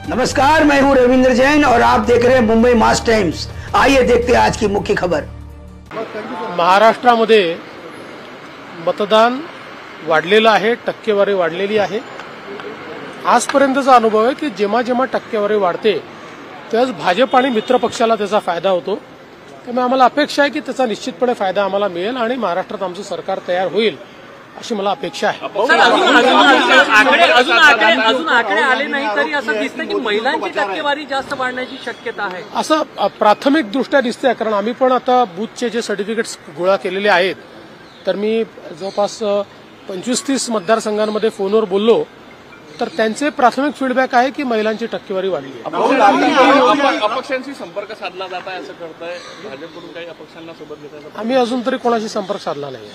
नमस्कार, मैं हूं रविंद्र जैन और आप देख रहे हैं मुंबई मास टाइम्स। आइए देखते हैं आज की मुख्य खबर। महाराष्ट्रामध्ये मतदान वाढलेलं आहे, टक्केवारी वाढलेली आहे। आजपर्यंतचा अनुभव आहे की जेव्हा जेव्हा टक्केवारी वाढते त्याच भाजप आणि मित्र पक्षाला त्याचा फायदा होतो। त्यामुळे आम्हाला अपेक्षा आहे की त्याचा निश्चितपणे फायदा आम्हाला मिळेल आणि महाराष्ट्रात आमचं सरकार तयार होईल अशी मला अपेक्षा आहे। अजून आकडे आले नाही तरी असं दिसतं की महिलांची टक्केवारी जास्त वाढण्याची शक्यता आहे, असं प्राथमिक दृष्ट्या दिसतंय। कारण आम्ही पण आता बूथचे जे सर्टिफिकेट्स गोळा केलेले आहेत तर मी जवळपास 25-30 मतदारसंघांमध्ये फोनवर बोललो तर त्यांचे प्राथमिक फीडबॅक आहे की महिलांची टक्केवारी वाढली आहे। अपक्षांशी संपर्क साधला जात आहे असं करताय भाजपकडून, काही अपक्षांना सोबत घेताय? आम्ही अजून तरी कोणाशी संपर्क साधला नाही।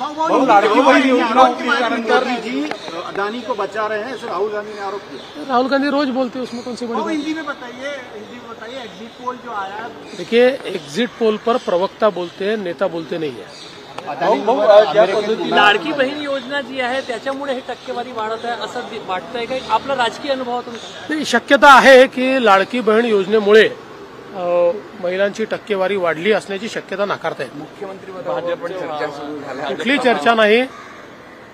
अदानी को बचा रहे हैं, राहुल गांधी ने आरोप किया। राहुल गांधी रोज बोलते हैं, उसमें कौन सी बड़ी बात? हिंदी में बताइए, एग्जिट पोल जो आया। देखिए, एग्जिट पोल पर प्रवक्ता बोलते हैं, नेता बोलते नहीं है। लाडकी बहीण योजना जी आहे त्याच्यामुळे हे टक्केवारी वाढत आहे असं वाटतंय का? आपला राजकीय अनुभवातून नाही, शक्यता आहे की लाडकी बहीण योजनेमुळे महिलांची टक्केवारी वाढली असण्याची शक्यता नाकारता येत। कुठली चर्चा नाही।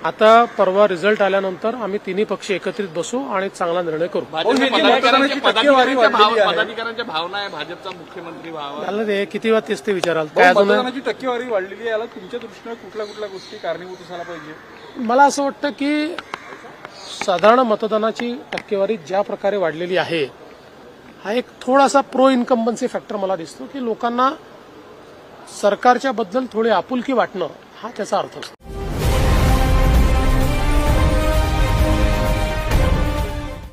आता परवा रिझल्ट आल्यानंतर आम्ही तिन्ही पक्ष एकत्रित बसू आणि चांगला निर्णय करू। पदाधिकाऱ्यांच्या भावना आहे भाजपचा मुख्यमंत्री व्हावा, त्याला ते किती वेळा तेच ते विचाराल काय? मतदानाची टक्केवारी वाढलेली आहे, याला तुमच्या दृष्टीने कुठल्या गोष्टी कारणीभूत असायला पाहिजे? मला असं वाटतं की साधारण मतदानाची टक्केवारी ज्या प्रकारे वाढलेली आहे हा एक थोडासा प्रो इन्कम्बन्सी फॅक्टर मला दिसतो की लोकांना सरकारच्या बद्दल थोडी आपुलकी वाटणं हा त्याचा अर्थ असतो।